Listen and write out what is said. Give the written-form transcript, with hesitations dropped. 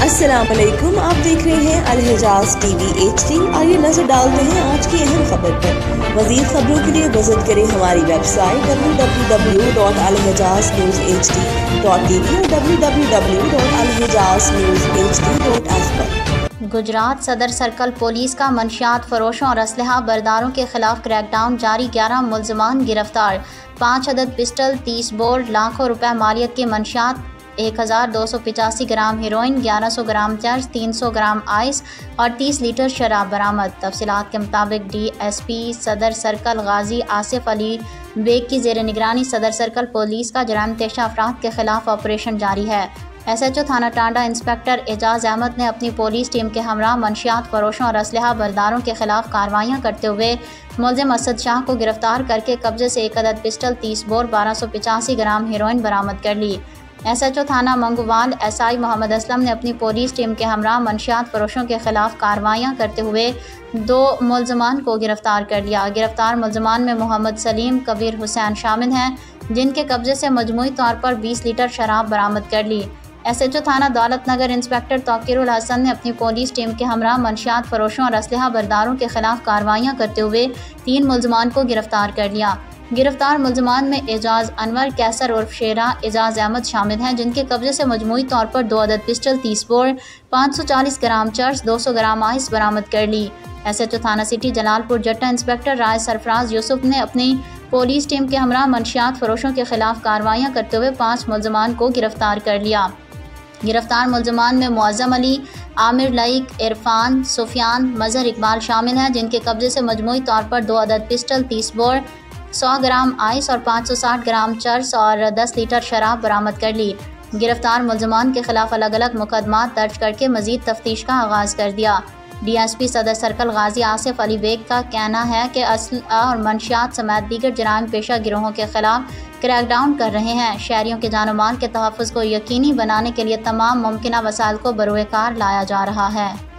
अस्सलाम वालेकुम, आप देख रहे हैं अलहिजाज टीवी HD। आइए नजर डालते हैं आज की अहम खबर पर। मज़ीद खबरों के लिए विजिट करें हमारी वेबसाइट www.alhijaznewshd.tv और www.alhijaznewshd.ask पर। गुजरात सदर सर्कल पुलिस का मंशियात फरोशों और असलहा बरदारों के खिलाफ क्रैकडाउन जारी। 11 मुलजमान गिरफ्तार। 5 अदद पिस्टल, 30 बोर्ड, लाखों रुपए मालियत की मंशियात, 1285 ग्राम हीरोइन, 1100 ग्राम चर्च, 300 ग्राम आइस और 30 लीटर शराब बरामद। तफसीलात के मुताबिक DSP सदर सर्कल गाजी आसिफ अली बेग की जेर निगरानी सदर सर्कल पुलिस का जराइम पेशा अफराद के खिलाफ ऑपरेशन जारी है। SHO थाना टांडा इंस्पेक्टर एजाज अहमद ने अपनी पुलिस टीम के हमरा मंशियात फरोशों और असलहा बरदारों के खिलाफ कार्रवाइयाँ करते हुए मुलजिम असद शाह को गिरफ्तार करके कब्जे से 1 अदद पिस्टल, 30 बोर, 1285 ग्राम हीरोइन बरामद कर ली। SHO थाना मंगूवाल SI मोहम्मद असलम ने अपनी पुलिस टीम के हमरा मंशियात फरोशों के खिलाफ कार्रवाइयाँ करते हुए 2 मुलजमान को गिरफ्तार कर लिया। गिरफ्तार मुलजमान में मोहम्मद सलीम, कबीर हुसैन शामिल हैं, जिनके कब्जे से मजमूई तौर पर 20 लीटर शराब बरामद कर ली। SHO थाना दौलत नगर इंस्पेक्टर तौकीरुल हसन ने अपनी पुलिस टीम के हमरा मंशियात फरोशों और असलहा बरदारों के खिलाफ कार्रवाइयाँ करते हुए 3 मुलजमान को गिरफ्तार कर लिया। गिरफ्तार मुलजमान में एजाज अनवर, कैसर उर्फ शेरा, एजाज अहमद शामिल हैं, जिनके कब्जे से मजमूई तौर पर 2 अदद पिस्टल, 30 बोर, 540 ग्राम चर्च, 200 ग्राम आइस बरामद कर ली। SHO थाना सिटी जलालपुर जट्टा इंस्पेक्टर राय सरफराज यूसुफ ने अपनी पुलिस टीम के हमरा मंशियात फरोशों के खिलाफ कार्रवाइयाँ करते हुए 5 मुलजमान को गिरफ्तार कर लिया। गिरफ्तार मुलजमान में मुअज़्ज़म अली, आमिर लईक, इरफान, सुफियान, मजहर इकबाल शामिल हैं, जिनके कब्जे से मजमूई तौर पर 2 अदद पिस्टल, 30 बोर, 100 ग्राम आइस और 560 ग्राम चर्च और 10 लीटर शराब बरामद कर ली। गिरफ्तार मुलजमान के खिलाफ अलग अलग मुकदमात दर्ज करके मजीद तफ्तीश का आगाज़ कर दिया। DSP सदर सर्कल गाजी आसिफ अली बेग का कहना है कि असलहा और मंशियात समेत दीगर जराइम पेशा गिरोहों के खिलाफ क्रैकडाउन कर रहे हैं। शहरियों के जान माल के तहफ़्फ़ुज़ को यकीनी बनाने के लिए तमाम मुमकिना वसाइल को बरोए कार लाया जा रहा है।